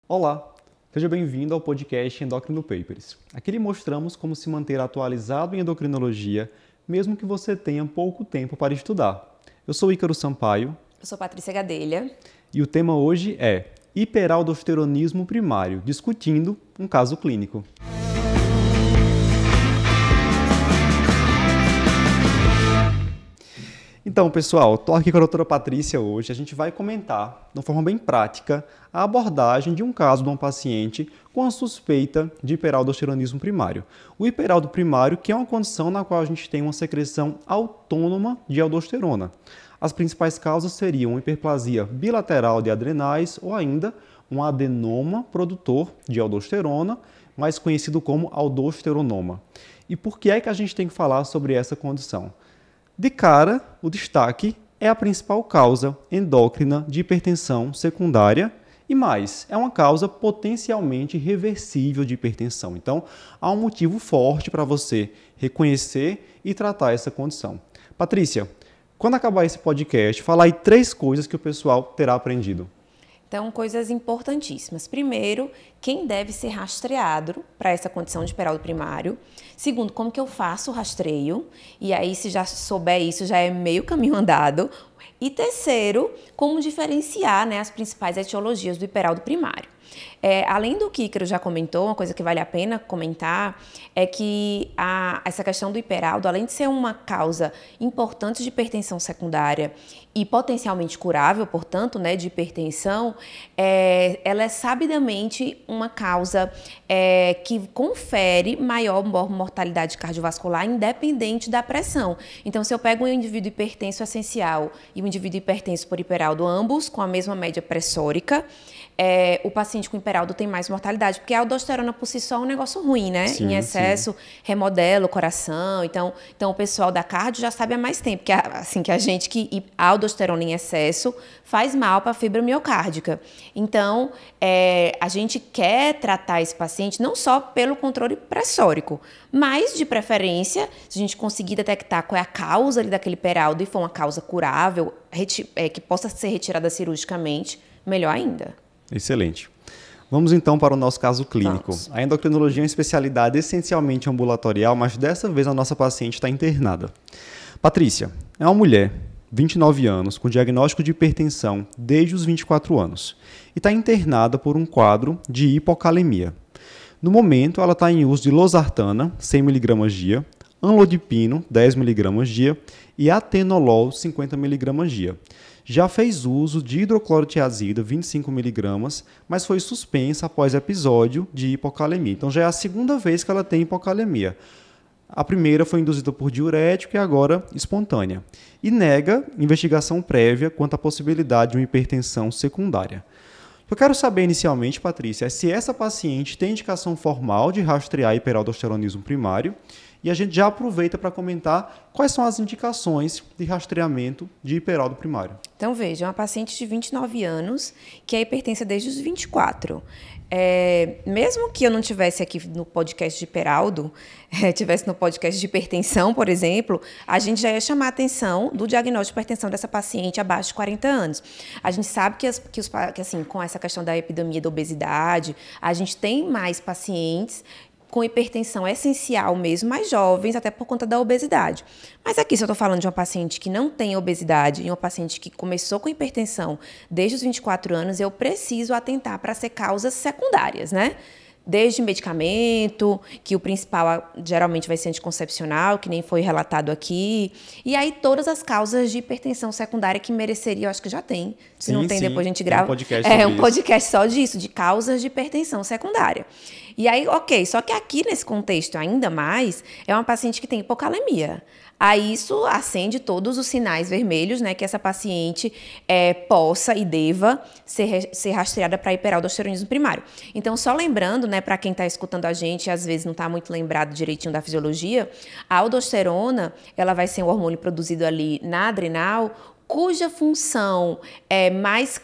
Olá, seja bem-vindo ao podcast Endocrino Papers. Aqui lhe mostramos como se manter atualizado em endocrinologia, mesmo que você tenha pouco tempo para estudar. Eu sou Ícaro Sampaio. Eu sou Patrícia Gadelha. E o tema hoje é hiperaldosteronismo primário, discutindo um caso clínico. Então, pessoal, estou aqui com a doutora Patrícia hoje. A gente vai comentar, de uma forma bem prática, a abordagem de um caso de um paciente com a suspeita de hiperaldosteronismo primário. O hiperaldo primário, que é uma condição na qual a gente tem uma secreção autônoma de aldosterona. As principais causas seriam hiperplasia bilateral de adrenais ou ainda um adenoma produtor de aldosterona, mais conhecido como aldosteronoma. E por que é que a gente tem que falar sobre essa condição? De cara, o destaque é a principal causa endócrina de hipertensão secundária e mais, é uma causa potencialmente reversível de hipertensão. Então, há um motivo forte para você reconhecer e tratar essa condição. Patrícia, quando acabar esse podcast, fala aí 3 coisas que o pessoal terá aprendido. Então, coisas importantíssimas. Primeiro, quem deve ser rastreado para essa condição de hiperaldo primário. Segundo, como que eu faço o rastreio? E aí, se já souber isso, já é meio caminho andado. E terceiro, como diferenciar, as principais etiologias do hiperaldo primário. Além do que Ícaro já comentou, uma coisa que vale a pena comentar é que essa questão do hiperaldo, além de ser uma causa importante de hipertensão secundária e potencialmente curável, portanto, de hipertensão, ela é sabidamente uma causa que confere maior mortalidade cardiovascular independente da pressão. Então, se eu pego um indivíduo hipertenso essencial e um indivíduo hipertenso por hiperaldo, ambos com a mesma média pressórica, o paciente com hiperaldo tem mais mortalidade, porque a aldosterona por si só é um negócio ruim, né? Sim, em excesso, sim. Remodela o coração. Então, o pessoal da cardio já sabe há mais tempo que a gente que a aldosterona em excesso faz mal para a fibra miocárdica. Então, a gente quer tratar esse paciente não só pelo controle pressórico, mas, de preferência, se a gente conseguir detectar qual é a causa ali daquele hiperaldo e for uma causa curável, que possa ser retirada cirurgicamente, melhor ainda. Excelente. Vamos então para o nosso caso clínico. Vamos. A endocrinologia é uma especialidade essencialmente ambulatorial, mas dessa vez a nossa paciente está internada. Patrícia é uma mulher, 29 anos, com diagnóstico de hipertensão desde os 24 anos e está internada por um quadro de hipocalemia. No momento, ela está em uso de losartana, 100 mg dia, amlodipino, 10 mg dia e atenolol, 50 mg dia. Já fez uso de hidroclorotiazida, 25 mg, mas foi suspensa após episódio de hipocalemia. Então, já é a segunda vez que ela tem hipocalemia. A primeira foi induzida por diurético e agora espontânea. E nega investigação prévia quanto à possibilidade de uma hipertensão secundária. Eu quero saber inicialmente, Patrícia, se essa paciente tem indicação formal de rastrear hiperaldosteronismo primário. E a gente já aproveita para comentar quais são as indicações de rastreamento de hiperaldo primário. Então, veja, uma paciente de 29 anos que é hipertensa desde os 24. Mesmo que eu não tivesse aqui no podcast de hiperaldo, tivesse no podcast de hipertensão, por exemplo, a gente já ia chamar a atenção do diagnóstico de hipertensão dessa paciente abaixo de 40 anos. A gente sabe que assim, com essa questão da epidemia da obesidade, a gente tem mais pacientes com hipertensão essencial mesmo, mais jovens, até por conta da obesidade. Mas aqui, se eu estou falando de uma paciente que não tem obesidade e uma paciente que começou com hipertensão desde os 24 anos, eu preciso atentar para ser causas secundárias, Desde medicamento, que o principal geralmente vai ser anticoncepcional, que nem foi relatado aqui. E aí todas as causas de hipertensão secundária que mereceria, eu acho que já tem. Se não tem, depois a gente grava. Um podcast só disso, de causas de hipertensão secundária. E aí, ok, só que aqui nesse contexto ainda mais, é uma paciente que tem hipocalemia. Aí isso acende todos os sinais vermelhos, que essa paciente possa e deva ser rastreada para hiperaldosteronismo primário. Então, só lembrando, para quem está escutando a gente, às vezes não está muito lembrado direitinho da fisiologia, a aldosterona, ela vai ser um hormônio produzido ali na adrenal, cuja função é mais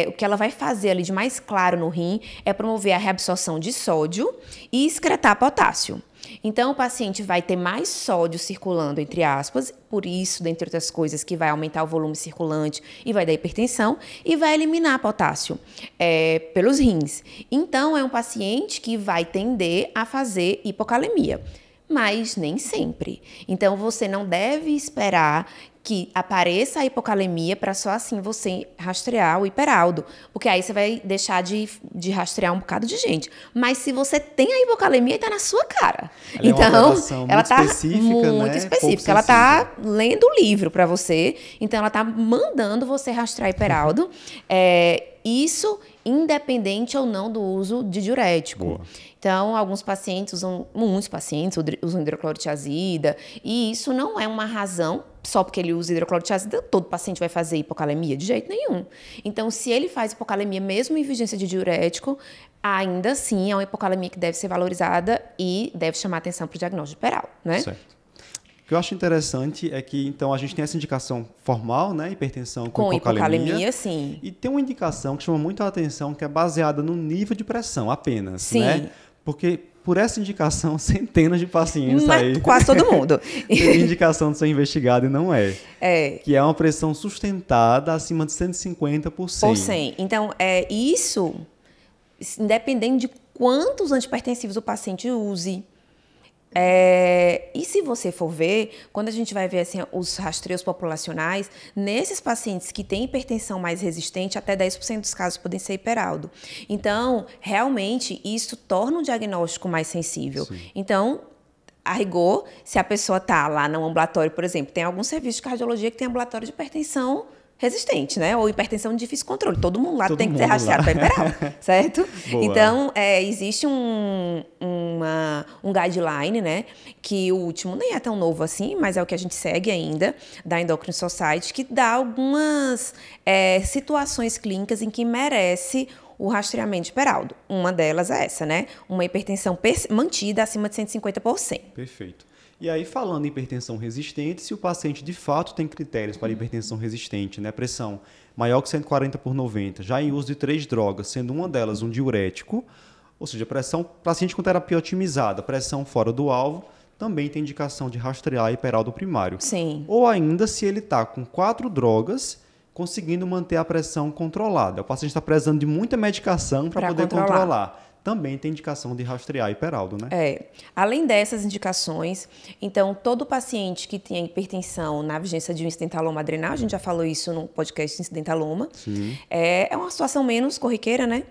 o que ela vai fazer ali de mais claro no rim é promover a reabsorção de sódio e excretar potássio. Então, o paciente vai ter mais sódio circulando, entre aspas, por isso, dentre outras coisas, que vai aumentar o volume circulante e vai dar hipertensão, e vai eliminar potássio pelos rins. Então, é um paciente que vai tender a fazer hipocalemia, mas nem sempre. Então, você não deve esperar que apareça a hipocalemia para só assim você rastrear o hiperaldo, porque aí você vai deixar de rastrear um bocado de gente. Mas se você tem a hipocalemia, está na sua cara. Ela então, é uma alteração ela está muito específica. Ela está lendo o livro para você, então ela está mandando você rastrear hiperaldo. Isso independente ou não do uso de diurético. Boa. Então, muitos pacientes usam hidroclorotiazida, e isso não é uma razão, só porque ele usa hidroclorotiazida, todo paciente vai fazer hipocalemia, de jeito nenhum. Então, se ele faz hipocalemia mesmo em vigência de diurético, ainda assim é uma hipocalemia que deve ser valorizada e deve chamar atenção para o diagnóstico geral, né? Certo. O que eu acho interessante é que, então, a gente tem essa indicação formal, né? Hipertensão com hipocalemia. Sim. E tem uma indicação que chama muito a atenção, que é baseada no nível de pressão apenas, sim. né? Porque por essa indicação, centenas de pacientes aí... Quase todo mundo. Tem indicação de ser investigado e não é. Que é uma pressão sustentada acima de 150 por 100. Por 100. Então, isso, independente de quantos antihipertensivos o paciente use... e se você for ver, quando a gente vai ver assim, os rastreios populacionais, nesses pacientes que têm hipertensão mais resistente, até 10% dos casos podem ser hiperaldo. Então, realmente, isso torna o diagnóstico mais sensível. Sim. Então, a rigor, se a pessoa está lá no ambulatório, por exemplo, tem alguns serviços de cardiologia que tem ambulatório de hipertensão resistente, né? Ou hipertensão de difícil controle. Todo mundo lá tem que ser rastreado para hiperaldo, certo? Boa. Então, existe um guideline, né? Que o último nem é tão novo assim, mas é o que a gente segue ainda, da Endocrine Society, que dá algumas situações clínicas em que merece o rastreamento de hiperaldo. Uma delas é essa, né? Uma hipertensão mantida acima de 150 por 100. Perfeito. E aí, falando em hipertensão resistente, se o paciente de fato tem critérios para hipertensão resistente, né, pressão maior que 140 por 90, já em uso de 3 drogas, sendo uma delas um diurético, ou seja, paciente com terapia otimizada, pressão fora do alvo, também tem indicação de rastrear hiperaldo primário. Sim. Ou ainda, se ele está com 4 drogas, conseguindo manter a pressão controlada. O paciente está precisando de muita medicação para poder controlar. Também tem indicação de rastrear hiperaldo, né? Além dessas indicações, então, todo paciente que tenha hipertensão na vigência de um incidentaloma adrenal, a gente já falou isso no podcast incidentaloma, é uma situação menos corriqueira, né?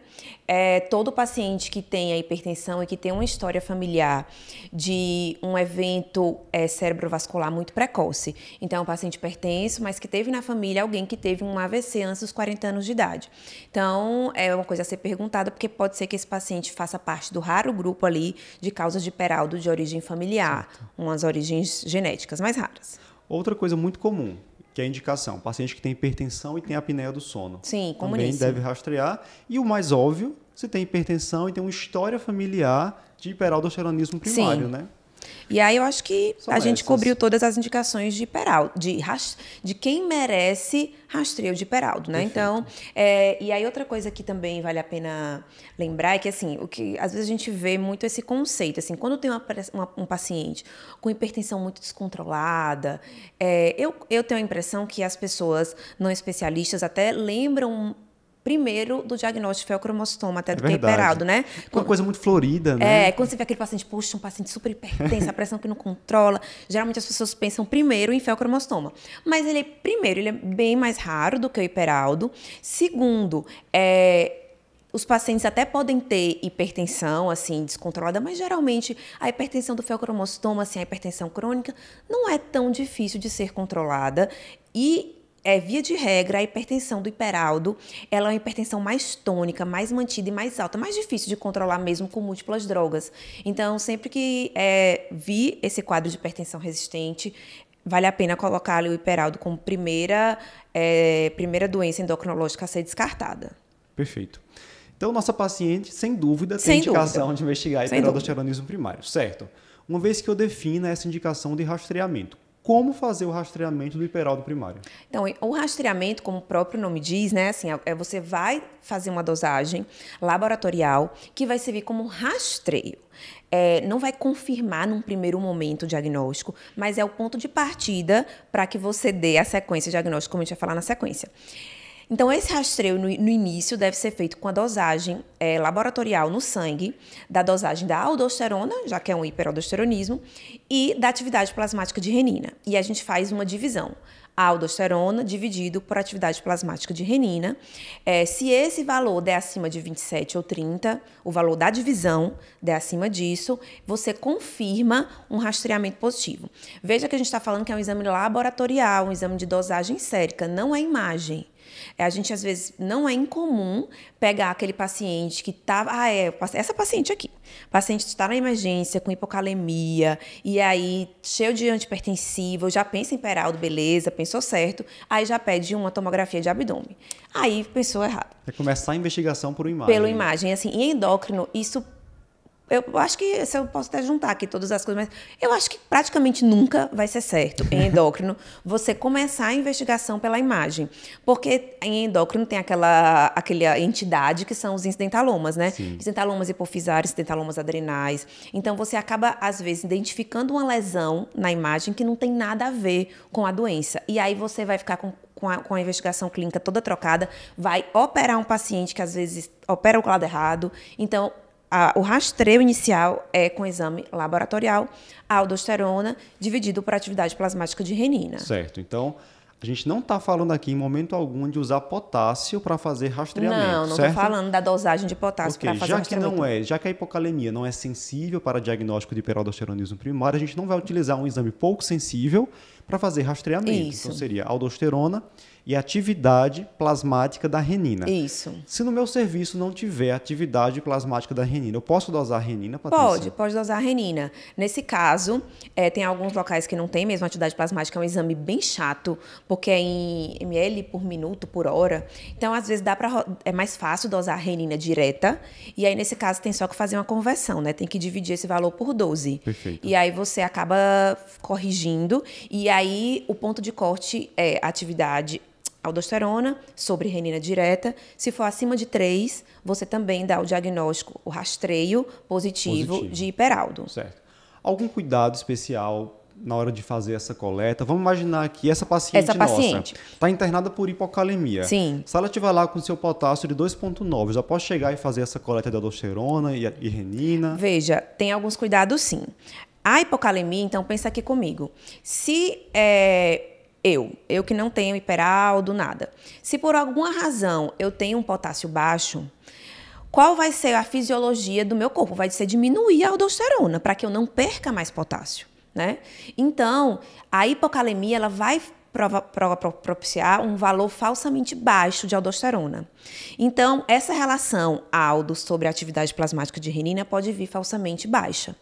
Todo paciente que tenha hipertensão e que tenha uma história familiar de um evento cerebrovascular muito precoce. Então, é um paciente hipertenso, mas que teve na família alguém que teve um AVC antes dos 40 anos de idade. Então, é uma coisa a ser perguntada, porque pode ser que esse paciente faça parte do raro grupo ali de causas de hiperaldo de origem familiar, umas origens genéticas mais raras. Outra coisa muito comum, que é a indicação, paciente que tem hipertensão e tem apneia do sono. Sim, também deve rastrear. E o mais óbvio, se tem hipertensão e tem uma história familiar de hiperaldosteronismo primário, né? E aí eu acho que a gente cobriu todas as indicações de hiperaldo, de quem merece rastreio de hiperaldo, né? Perfeito. Então, e aí outra coisa que também vale a pena lembrar é que, assim, o que às vezes a gente vê muito esse conceito, assim, quando tem um paciente com hipertensão muito descontrolada, eu tenho a impressão que as pessoas não especialistas até lembram primeiro do diagnóstico de feocromostoma, até do que hiperaldo, né? Uma coisa muito florida, né? Quando você vê aquele paciente, puxa, um paciente super hipertenso, a pressão que não controla, geralmente as pessoas pensam primeiro em feocromostoma. Mas ele é bem mais raro do que o hiperaldo. Segundo, os pacientes até podem ter hipertensão, assim, descontrolada, mas geralmente a hipertensão do feocromostoma, assim, a hipertensão crônica, não é tão difícil de ser controlada e via de regra, a hipertensão do hiperaldo, ela é uma hipertensão mais tônica, mais mantida e mais alta, mais difícil de controlar mesmo com múltiplas drogas. Então, sempre que vi esse quadro de hipertensão resistente, vale a pena colocar ali o hiperaldo como primeira doença endocrinológica a ser descartada. Perfeito. Então, nossa paciente, sem dúvida, tem indicação de investigar hiperaldosteronismo primário, certo? Uma vez que eu defina essa indicação de rastreamento, como fazer o rastreamento do hiperaldo primário? Então, o rastreamento, como o próprio nome diz, né, assim, você vai fazer uma dosagem laboratorial que vai servir como rastreio. Não vai confirmar num primeiro momento o diagnóstico, mas é o ponto de partida para que você dê a sequência diagnóstica, como a gente vai falar na sequência. Então, esse rastreio no início deve ser feito com a dosagem laboratorial no sangue, da dosagem da aldosterona, já que é um hiperaldosteronismo, e da atividade plasmática de renina. E a gente faz uma divisão. A aldosterona dividido por atividade plasmática de renina. Se esse valor der acima de 27 ou 30, o valor da divisão der acima disso, você confirma um rastreamento positivo. Veja que a gente está falando que é um exame laboratorial, um exame de dosagem sérica, não é imagem. A gente, às vezes, não é incomum pegar aquele paciente que estava... essa paciente aqui. O paciente está na emergência com hipocalemia e aí cheio de antipertensivo, já pensa em hiperaldo, beleza, pensou certo, aí já pede uma tomografia de abdômen. Aí pensou errado. É começar a investigação por imagem. Pela imagem. Assim, em endócrino, isso... Eu acho que eu posso até juntar aqui todas as coisas, mas eu acho que praticamente nunca vai ser certo em endócrino você começar a investigação pela imagem. Porque em endócrino tem aquela entidade que são os incidentalomas, né? Sim. Incidentalomas hipofisários, incidentalomas adrenais. Então, você acaba, às vezes, identificando uma lesão na imagem que não tem nada a ver com a doença. E aí você vai ficar com a investigação clínica toda trocada, vai operar um paciente que, às vezes, opera o lado errado. Então, o rastreio inicial é com exame laboratorial, a aldosterona, dividido por atividade plasmática de renina. Certo. Então, a gente não está falando aqui em momento algum de usar potássio para fazer rastreamento, não certo? estou falando da dosagem de potássio para fazer rastreamento. Já que a hipocalemia não é sensível para diagnóstico de hiperaldosteronismo primário, a gente não vai utilizar um exame pouco sensível para fazer rastreamento. Isso. Então, seria aldosterona e atividade plasmática da renina. Isso. Se no meu serviço não tiver atividade plasmática da renina, eu posso dosar a renina, Patrícia? Pode dosar a renina. Nesse caso, tem alguns locais que não tem mesmo atividade plasmática, é um exame bem chato, porque é em ml por minuto, por hora. Então, às vezes, é mais fácil dosar a renina direta, e aí, nesse caso, tem só que fazer uma conversão, né? Tem que dividir esse valor por 12. Perfeito. E aí, você acaba corrigindo, e aí, o ponto de corte é atividade aldosterona sobre renina direta. Se for acima de 3, você também dá o diagnóstico, o rastreio positivo de hiperaldo. Certo. Algum cuidado especial na hora de fazer essa coleta? Vamos imaginar que essa paciente está internada por hipocalemia. Sim. Se ela estiver lá com seu potássio de 2,9, já posso chegar e fazer essa coleta de aldosterona e renina? Veja, tem alguns cuidados sim. A hipocalemia, então, pensa aqui comigo. Se eu que não tenho hiperaldo, nada. Se por alguma razão eu tenho um potássio baixo, qual vai ser a fisiologia do meu corpo? Vai ser diminuir a aldosterona, para que eu não perca mais potássio, né? Então, a hipocalemia, ela vai propiciar um valor falsamente baixo de aldosterona. Então, essa relação aldo sobre a atividade plasmática de renina pode vir falsamente baixa.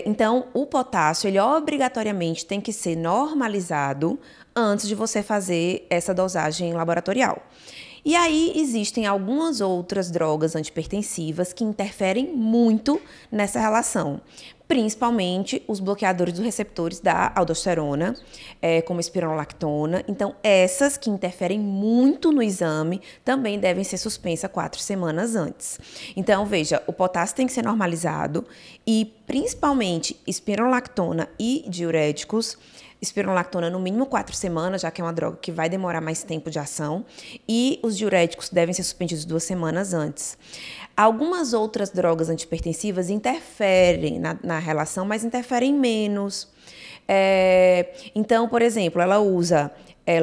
Então, o potássio, ele obrigatoriamente tem que ser normalizado antes de você fazer essa dosagem laboratorial. E aí, existem algumas outras drogas antipertensivas que interferem muito nessa relação. Principalmente os bloqueadores dos receptores da aldosterona, como a espironolactona. Então, essas que interferem muito no exame também devem ser suspensas 4 semanas antes. Então, veja, o potássio tem que ser normalizado e, principalmente, espironolactona e diuréticos. Espironolactona no mínimo 4 semanas, já que é uma droga que vai demorar mais tempo de ação. E os diuréticos devem ser suspendidos 2 semanas antes. Algumas outras drogas antipertensivas interferem na relação, mas interferem menos. Então, por exemplo, ela usa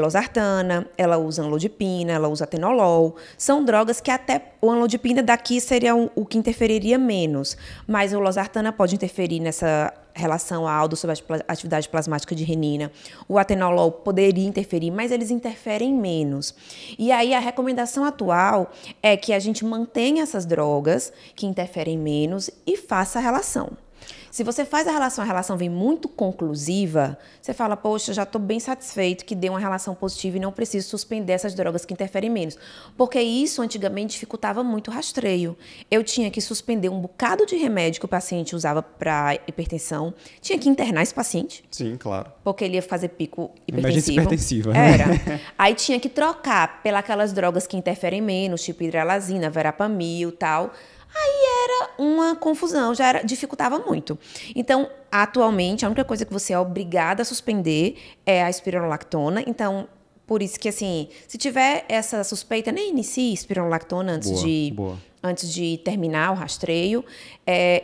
losartana, ela usa anlodipina, ela usa atenolol. São drogas que até o anlodipina daqui seria o que interferiria menos, mas o losartana pode interferir nessa relação aldo sobre a atividade plasmática de renina. O atenolol poderia interferir, mas eles interferem menos. E aí a recomendação atual é que a gente mantenha essas drogas que interferem menos e faça a relação. Se você faz a relação vem muito conclusiva, você fala, poxa, já estou bem satisfeito que deu uma relação positiva e não preciso suspender essas drogas que interferem menos. Porque isso antigamente dificultava muito o rastreio. Eu tinha que suspender um bocado de remédio que o paciente usava para hipertensão, tinha que internar esse paciente. Sim, claro. Porque ele ia fazer pico hipertensivo. Emergência hipertensiva, né? Era. Aí tinha que trocar pelas drogas que interferem menos, tipo hidralazina, verapamil e tal. Aí era uma confusão, dificultava muito. Então, atualmente, a única coisa que você é obrigada a suspender é a espironolactona. Então, por isso que, assim, se tiver essa suspeita, nem inicie espironolactona antes de terminar o rastreio.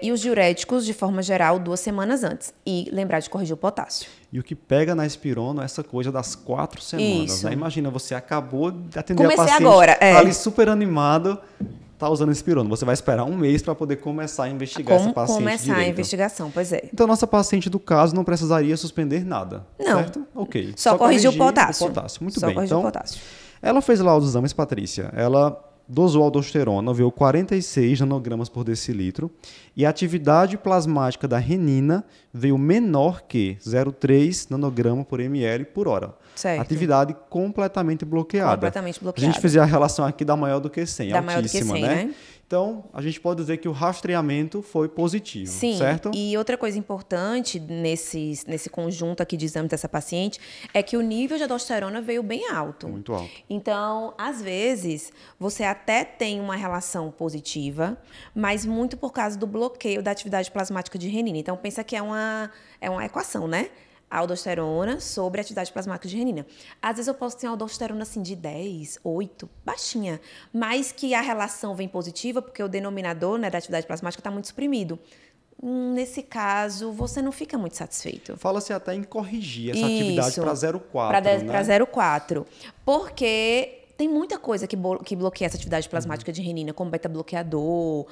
E os diuréticos, de forma geral, 2 semanas antes. E lembrar de corrigir o potássio. E o que pega na espirona é essa coisa das 4 semanas. Isso. Né? Imagina, você acabou de atender a Comecei paciente, agora, tá ali super animado, tá usando espirona. Você vai esperar 1 mês para poder começar a investigar essa paciente começar direito. a investigação, pois é. Então, nossa paciente do caso não precisaria suspender nada, Não. certo? Ok. Só corrigir o potássio. Muito Só bem. corrigir Então, o potássio. ela fez lá os exames, Patrícia. Ela dosou aldosterona, veio 46 nanogramas por decilitro, e a atividade plasmática da renina veio menor que 0,3 nanograma por ml por hora. Certo. Atividade completamente bloqueada. Completamente A bloqueada. gente fez a relação aqui da maior do que 100, Da maior do que altíssima, 100, né? né? Então, a gente pode dizer que o rastreamento foi positivo, Sim, certo? e outra coisa importante nesse conjunto aqui de exame dessa paciente é que o nível de aldosterona veio bem alto. Muito alto. Então, às vezes, você até tem uma relação positiva, mas muito por causa do bloqueio da atividade plasmática de renina. Então, pensa que é uma equação, né? A aldosterona sobre a atividade plasmática de renina. Às vezes eu posso ter uma aldosterona assim de 10, 8, baixinha, mas que a relação vem positiva porque o denominador, né, da atividade plasmática está muito suprimido. Nesse caso, você não fica muito satisfeito. Fala-se até em corrigir essa atividade para 0,4, né? Para 0,4. Porque tem muita coisa que bloqueia essa atividade plasmática de renina, como beta-bloqueador,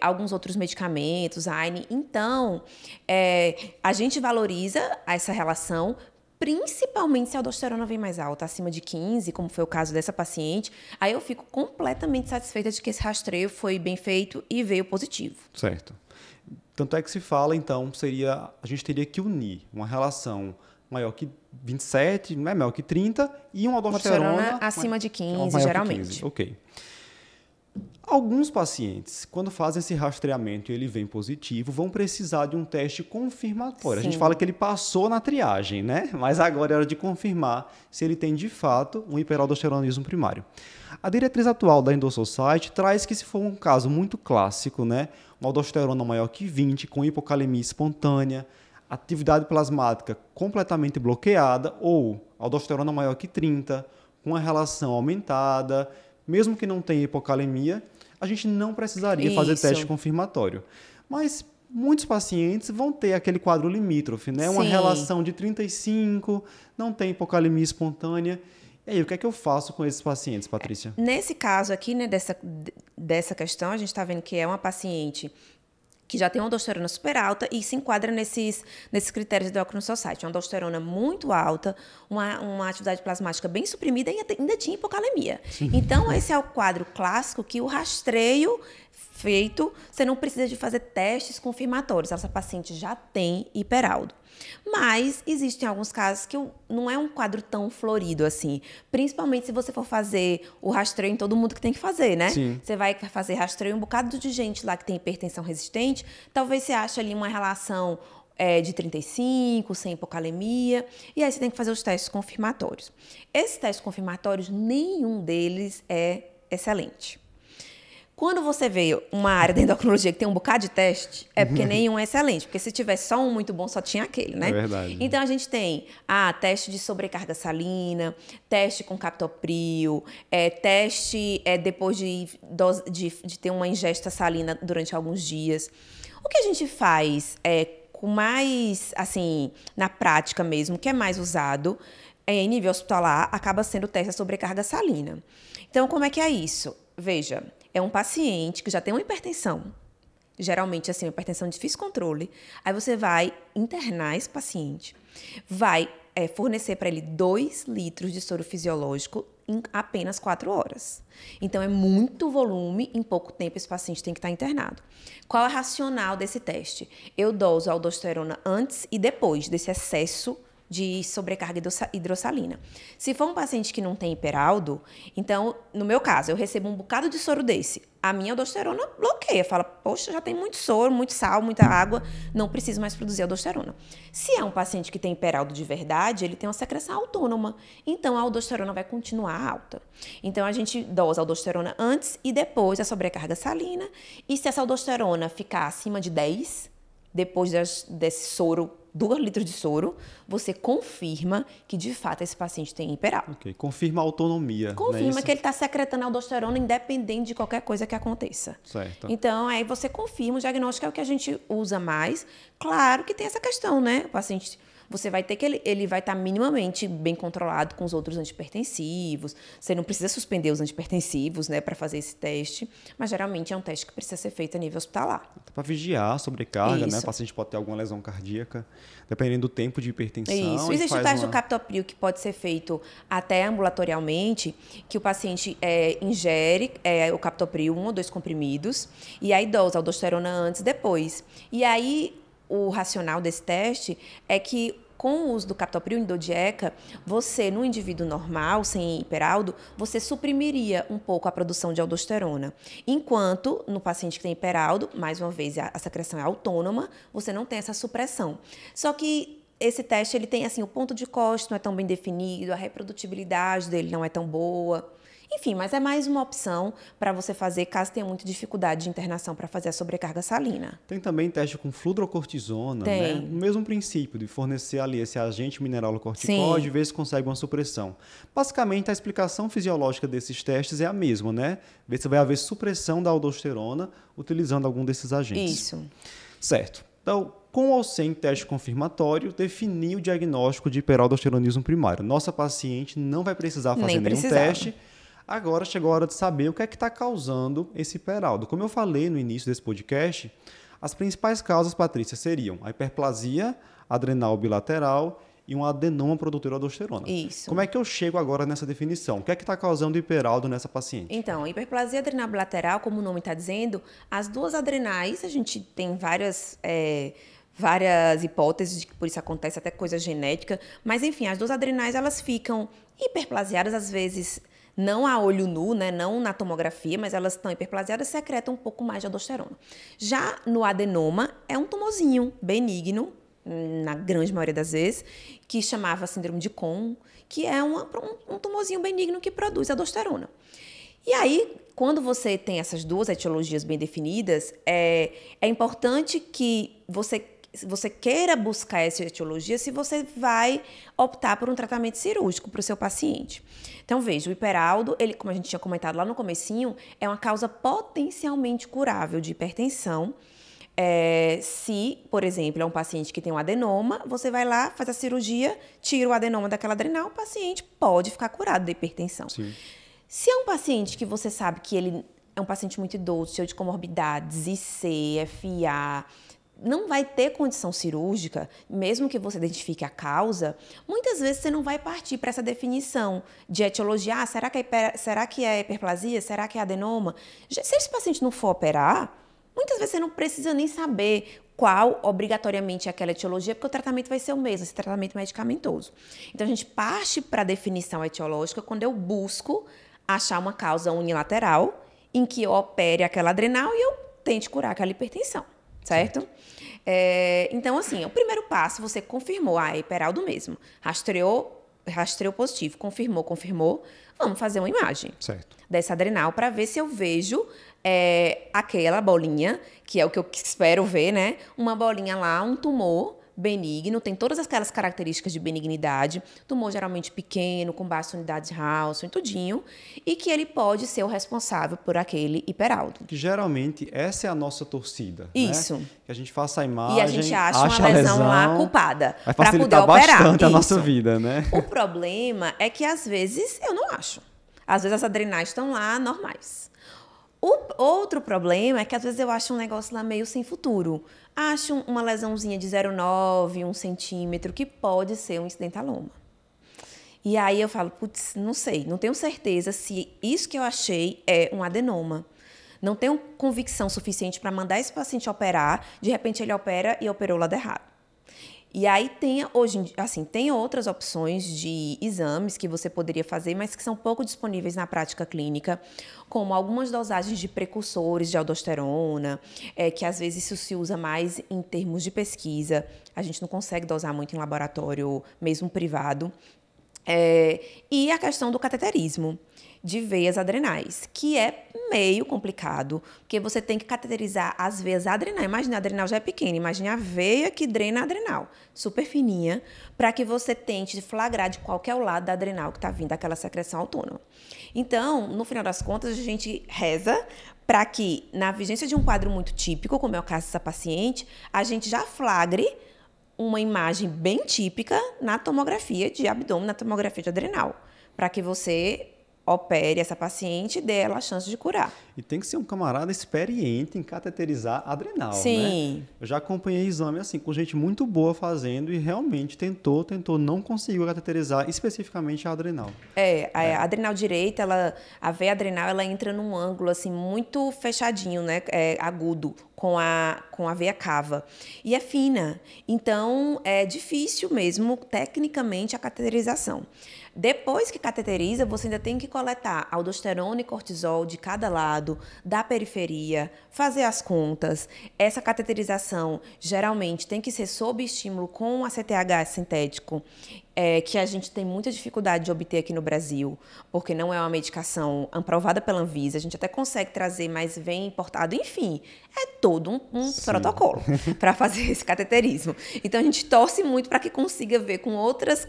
alguns outros medicamentos, AINE. Então, a gente valoriza essa relação, principalmente se a aldosterona vem mais alta, acima de 15, como foi o caso dessa paciente. Aí eu fico completamente satisfeita de que esse rastreio foi bem feito e veio positivo. Certo. Tanto é que se fala, então, a gente teria que unir uma relação maior que 27, não é maior que 30, e uma aldosterona acima de 15, maior geralmente. Que 15. Ok. Alguns pacientes, quando fazem esse rastreamento e ele vem positivo, vão precisar de um teste confirmatório. Sim. A gente fala que ele passou na triagem, né? Mas agora é hora de confirmar se ele tem, de fato, um hiperaldosteronismo primário. A diretriz atual da Endosociety traz que, se for um caso muito clássico, né? Uma aldosterona maior que 20, com hipocalemia espontânea, atividade plasmática completamente bloqueada, ou aldosterona maior que 30, com a relação aumentada, mesmo que não tenha hipocalemia, a gente não precisaria fazer teste confirmatório. Mas muitos pacientes vão ter aquele quadro limítrofe, né? Uma relação de 35, não tem hipocalemia espontânea. E aí, o que é que eu faço com esses pacientes, Patrícia? Nesse caso aqui, né, dessa questão, a gente está vendo que é uma paciente que já tem uma aldosterona super alta e se enquadra nesses critérios da Endocrine Society. Uma aldosterona muito alta, uma atividade plasmática bem suprimida e ainda tinha hipocalemia. Sim. Então, esse é o quadro clássico que o rastreio feito, você não precisa de fazer testes confirmatórios. Essa paciente já tem hiperaldo. Mas existem alguns casos que não é um quadro tão florido assim. Principalmente se você for fazer o rastreio em todo mundo que tem que fazer, né? Sim. Você vai fazer rastreio em um bocado de gente lá que tem hipertensão resistente. Talvez você ache ali uma relação de 35, sem hipocalemia. E aí você tem que fazer os testes confirmatórios. Esses testes confirmatórios, nenhum deles é excelente. Quando você vê uma área da endocrinologia que tem um bocado de teste, é porque nenhum é excelente. Porque se tivesse só um muito bom, só tinha aquele, né? É verdade. Então, a gente tem teste de sobrecarga salina, teste com captopril, teste depois de ter uma ingesta salina durante alguns dias. O que a gente faz com mais, assim, na prática mesmo, que é mais usado em nível hospitalar, acaba sendo o teste da sobrecarga salina. Então, como é que é isso? Veja, é um paciente que já tem uma hipertensão, geralmente assim, uma hipertensão de difícil controle. Aí você vai internar esse paciente, vai fornecer para ele 2 litros de soro fisiológico em apenas 4 horas. Então, é muito volume, em pouco tempo esse paciente tem que estar internado. Qual é o racional desse teste? Eu doso a aldosterona antes e depois desse excesso de sobrecarga hidrossalina. Se for um paciente que não tem hiperaldo, então, no meu caso, eu recebo um bocado de soro desse. A minha aldosterona bloqueia, fala, poxa, já tem muito soro, muito sal, muita água, não preciso mais produzir aldosterona. Se é um paciente que tem hiperaldo de verdade, ele tem uma secreção autônoma, então a aldosterona vai continuar alta. Então, a gente dosa a aldosterona antes e depois da sobrecarga salina, e se essa aldosterona ficar acima de 10, depois desse soro, 2 litros de soro, você confirma que, de fato, esse paciente tem hiperaldo. Ok, confirma a autonomia. Confirma né? que ele está secretando aldosterona independente de qualquer coisa que aconteça. Certo. Então, aí você confirma, o diagnóstico é o que a gente usa mais. Claro que tem essa questão, né? O paciente, você vai ter que ele vai estar minimamente bem controlado com os outros antipertensivos. Você não precisa suspender os antipertensivos, né, para fazer esse teste, mas geralmente é um teste que precisa ser feito a nível hospitalar. Para vigiar a sobrecarga, Isso. né? O paciente pode ter alguma lesão cardíaca, dependendo do tempo de hipertensão. Isso. Existe o teste do captopril que pode ser feito até ambulatorialmente, que o paciente ingere o captopril, 1 ou 2 comprimidos, e aí dosa a aldosterona antes e depois. E aí, o racional desse teste é que, com o uso do captopril endodieca, você, no indivíduo normal, sem hiperaldo, você suprimiria um pouco a produção de aldosterona. Enquanto, no paciente que tem hiperaldo, mais uma vez, a secreção é autônoma, você não tem essa supressão. Só que esse teste, ele tem, assim, o ponto de corte não é tão bem definido, a reprodutibilidade dele não é tão boa. Enfim, mas é mais uma opção para você fazer caso tenha muita dificuldade de internação para fazer a sobrecarga salina. Tem também teste com fludrocortisona, Tem. né? O mesmo princípio de fornecer ali esse agente mineralocorticoide e ver se consegue uma supressão. Basicamente, a explicação fisiológica desses testes é a mesma, né? Ver se vai haver supressão da aldosterona utilizando algum desses agentes. Isso. Certo. Então, com ou sem teste confirmatório, definir o diagnóstico de hiperaldosteronismo primário. Nossa paciente não vai precisar fazer nenhum teste. Agora chegou a hora de saber o que é que está causando esse hiperaldo. Como eu falei no início desse podcast, as principais causas, Patrícia, seriam a hiperplasia adrenal bilateral e um adenoma produtor de aldosterona. Isso. Como é que eu chego agora nessa definição? O que é que está causando hiperaldo nessa paciente? Então, hiperplasia adrenal bilateral, como o nome está dizendo, as duas adrenais, a gente tem várias hipóteses de que por isso acontece, até coisa genética, mas enfim, as duas adrenais elas ficam hiperplasiadas, às vezes não a olho nu, né, não na tomografia, mas elas estão hiperplasiadas e secretam um pouco mais de aldosterona. Já no adenoma, é um tumorzinho benigno, na grande maioria das vezes, que chamava síndrome de Cohn, que é um tumorzinho benigno que produz aldosterona. E aí, quando você tem essas duas etiologias bem definidas, é importante que você queira buscar essa etiologia se você vai optar por um tratamento cirúrgico para o seu paciente. Então, veja, o hiperaldo, ele, como a gente tinha comentado lá no comecinho, é uma causa potencialmente curável de hipertensão. Se, por exemplo, é um paciente que tem um adenoma, você vai lá, faz a cirurgia, tira o adenoma daquela adrenal, o paciente pode ficar curado da hipertensão. Sim. Se é um paciente que você sabe que ele é um paciente muito idoso, cheio de comorbidades, IC, FA, não vai ter condição cirúrgica, mesmo que você identifique a causa, muitas vezes você não vai partir para essa definição de etiologia. Será que é hiperplasia? Será que é adenoma? Se esse paciente não for operar, muitas vezes você não precisa nem saber qual obrigatoriamente é aquela etiologia, porque o tratamento vai ser o mesmo, esse tratamento medicamentoso. Então, a gente parte para a definição etiológica quando eu busco achar uma causa unilateral em que eu opere aquela adrenal e eu tente curar aquela hipertensão. Certo? Então, assim, o primeiro passo, você confirmou, é hiperaldo mesmo. Rastreou positivo, confirmou, vamos fazer uma imagem dessa adrenal para ver se eu vejo aquela bolinha, que é o que eu espero ver, né? Uma bolinha lá, um tumor benigno, tem todas aquelas características de benignidade, tumor geralmente pequeno, com baixa unidade de Hounsfield, tudinho, e que ele pode ser o responsável por aquele hiperaldo. Que geralmente essa é a nossa torcida. Isso. Né? Que a gente faça a imagem, e a gente acha uma lesão lá culpada vai para poder facilitar operar. bastante a nossa vida, né? O problema é que às vezes eu não acho. Às vezes as adrenais estão lá normais. O outro problema é que às vezes eu acho um negócio lá meio sem futuro. Acho uma lesãozinha de 0,9, 1 centímetro, que pode ser um incidentaloma. E aí eu falo, putz, não sei, não tenho certeza se isso que eu achei é um adenoma. Não tenho convicção suficiente para mandar esse paciente operar, de repente ele opera e operou o lado errado. E aí tem outras opções de exames que você poderia fazer, mas que são pouco disponíveis na prática clínica, como algumas dosagens de precursores de aldosterona, que às vezes isso se usa mais em termos de pesquisa. A gente não consegue dosar muito em laboratório, mesmo privado. E a questão do cateterismo de veias adrenais, que é meio complicado, porque você tem que cateterizar as veias adrenais. Imagina, a adrenal já é pequena, imagine a veia que drena a adrenal, super fininha, para que você tente flagrar de qual que é o lado da adrenal que está vindo aquela secreção autônoma. Então, no final das contas, a gente reza para que, na vigência de um quadro muito típico, como é o caso dessa paciente, a gente já flagre uma imagem bem típica na tomografia de abdômen, na tomografia de adrenal, para que você opere essa paciente e dê ela a chance de curar. E tem que ser um camarada experiente em cateterizar adrenal, Sim. né? Eu já acompanhei exame assim, com gente muito boa fazendo e realmente tentou, não conseguiu cateterizar especificamente a adrenal. A adrenal direita, a veia adrenal, ela entra num ângulo assim muito fechadinho, né? Agudo, com a veia cava. E é fina. Então, é difícil mesmo, tecnicamente, a cateterização. Depois que cateteriza, você ainda tem que coletar aldosterona e cortisol de cada lado, da periferia, fazer as contas. Essa cateterização, geralmente, tem que ser sob estímulo com ACTH sintético, que a gente tem muita dificuldade de obter aqui no Brasil, porque não é uma medicação aprovada pela Anvisa. A gente até consegue trazer, mas vem importado. Enfim, é todo um protocolo para fazer esse cateterismo. Então, a gente torce muito para que consiga ver com outros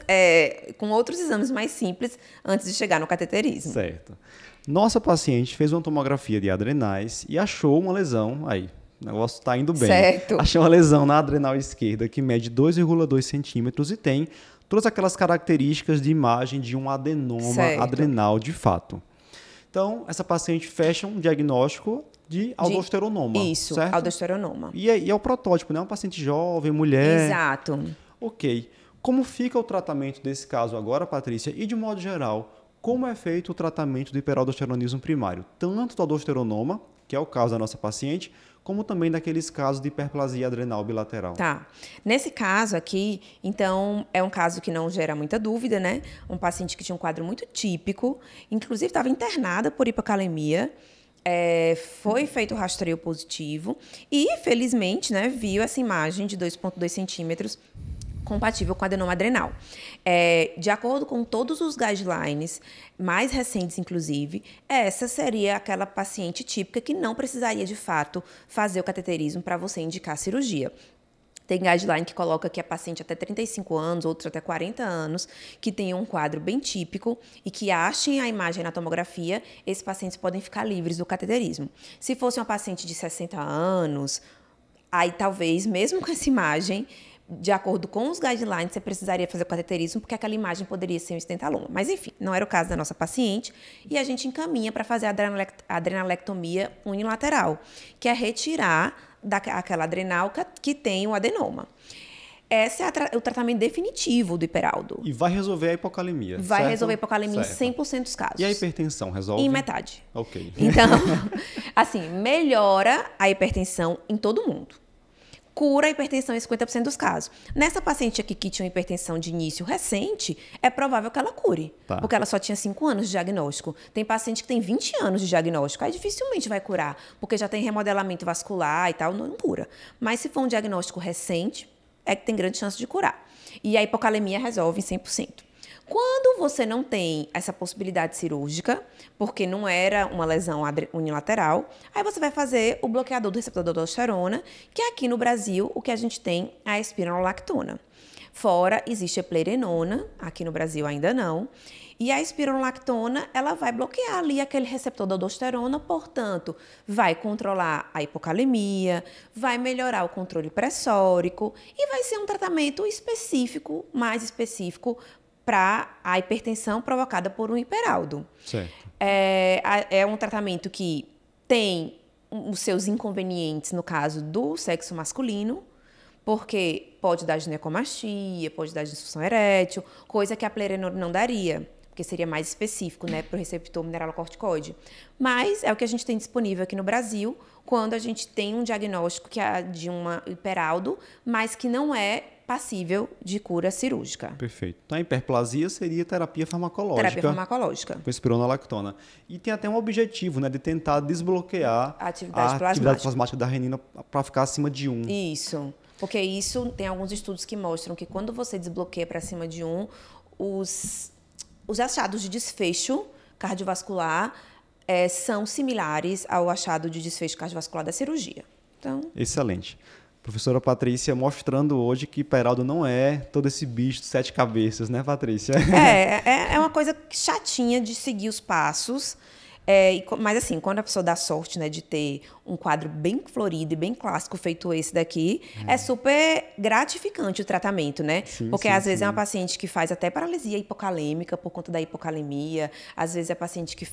exames mais simples antes de chegar no cateterismo. Certo. Nossa paciente fez uma tomografia de adrenais e achou uma lesão aí. O negócio está indo bem. Certo. Achou uma lesão na adrenal esquerda que mede 2,2 centímetros e tem todas aquelas características de imagem de um adenoma adrenal de fato. Então, essa paciente fecha um diagnóstico de aldosteronoma. Isso, certo? aldosteronoma. E é o protótipo, né? Uma paciente jovem, mulher. Exato. Ok. Como fica o tratamento desse caso agora, Patrícia? E, de modo geral, como é feito o tratamento do hiperaldosteronismo primário? Tanto do aldosteronoma, que é o caso da nossa paciente, como também daqueles casos de hiperplasia adrenal bilateral. Tá. Nesse caso aqui, então, é um caso que não gera muita dúvida, né? Um paciente que tinha um quadro muito típico, inclusive estava internada por hipocalemia, foi feito o rastreio positivo e, felizmente, né, viu essa imagem de 2,2 centímetros compatível com adenoma adrenal. De acordo com todos os guidelines, mais recentes inclusive, essa seria aquela paciente típica que não precisaria de fato fazer o cateterismo para você indicar cirurgia. Tem guideline que coloca que a paciente até 35 anos, outros até 40 anos, que tenham um quadro bem típico e que achem a imagem na tomografia, esses pacientes podem ficar livres do cateterismo. Se fosse uma paciente de 60 anos, aí talvez, mesmo com essa imagem, de acordo com os guidelines, você precisaria fazer o cateterismo, porque aquela imagem poderia ser um estentaloma. Mas, enfim, não era o caso da nossa paciente, e a gente encaminha para fazer a adrenalectomia unilateral, que é retirar aquela adrenal que tem o adenoma. Esse é o tratamento definitivo do hiperaldo. E vai resolver a hipocalemia, Vai certo? resolver a hipocalemia Certo. em 100% dos casos. E a hipertensão resolve? Em metade. Ok. Então, assim, melhora a hipertensão em todo mundo. Cura a hipertensão em 50% dos casos. Nessa paciente aqui que tinha uma hipertensão de início recente, é provável que ela cure. Tá. Porque ela só tinha 5 anos de diagnóstico. Tem paciente que tem 20 anos de diagnóstico, aí dificilmente vai curar, porque já tem remodelamento vascular e tal, não cura. Mas se for um diagnóstico recente, é que tem grande chance de curar. E a hipocalemia resolve em 100%. Quando você não tem essa possibilidade cirúrgica, porque não era uma lesão unilateral, aí você vai fazer o bloqueador do receptor da aldosterona, que aqui no Brasil o que a gente tem é a espironolactona. Fora existe a plerenona, aqui no Brasil ainda não. E a espironolactona, ela vai bloquear ali aquele receptor da aldosterona, portanto, vai controlar a hipocalemia, vai melhorar o controle pressórico e vai ser um tratamento específico, mais específico, para a hipertensão provocada por um hiperaldo. Certo. É um tratamento que tem os seus inconvenientes no caso do sexo masculino, Porque pode dar ginecomastia, pode dar disfunção erétil, coisa que a plerenor não daria, porque seria mais específico, né, para o receptor mineralocorticoide. Mas é o que a gente tem disponível aqui no Brasil, quando a gente tem um diagnóstico que é de uma hiperaldo, mas que não é passível de cura cirúrgica. Perfeito. Então, a hiperplasia seria terapia farmacológica. Terapia farmacológica. Com espironolactona. E tem até um objetivo, né, de tentar desbloquear a atividade plasmática da renina para ficar acima de 1. Isso. Porque isso tem alguns estudos que mostram que quando você desbloqueia para cima de 1, os achados de desfecho cardiovascular são similares ao achado de desfecho cardiovascular da cirurgia. Então... Excelente. Professora Patrícia mostrando hoje que hiperaldo não é todo esse bicho de 7 cabeças, né, Patrícia? É uma coisa chatinha de seguir os passos. Mas assim, quando a pessoa dá sorte, né, de ter um quadro bem florido e bem clássico feito esse daqui, é super gratificante o tratamento, né? Sim, porque sim, às vezes sim. é uma paciente que faz até paralisia hipocalêmica por conta da hipocalemia, às vezes é paciente que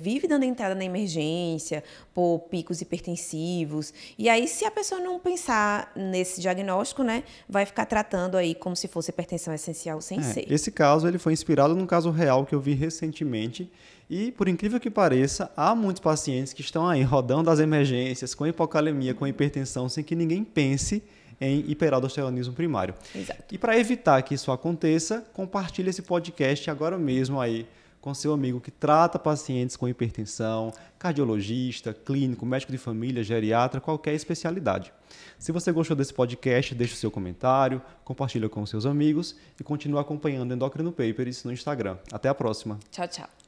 vive dando entrada na emergência por picos hipertensivos. E aí, se a pessoa não pensar nesse diagnóstico, né, vai ficar tratando aí como se fosse hipertensão essencial sem ser. Esse caso ele foi inspirado num caso real que eu vi recentemente. E, por incrível que pareça, há muitos pacientes que estão aí rodando as emergências com hipocalemia, com hipertensão, sem que ninguém pense em hiperaldosteronismo primário. Exato. E para evitar que isso aconteça, compartilhe esse podcast agora mesmo aí com seu amigo que trata pacientes com hipertensão, cardiologista, clínico, médico de família, geriatra, qualquer especialidade. Se você gostou desse podcast, deixe o seu comentário, compartilhe com seus amigos e continue acompanhando Endocrino Papers no Instagram. Até a próxima. Tchau, tchau.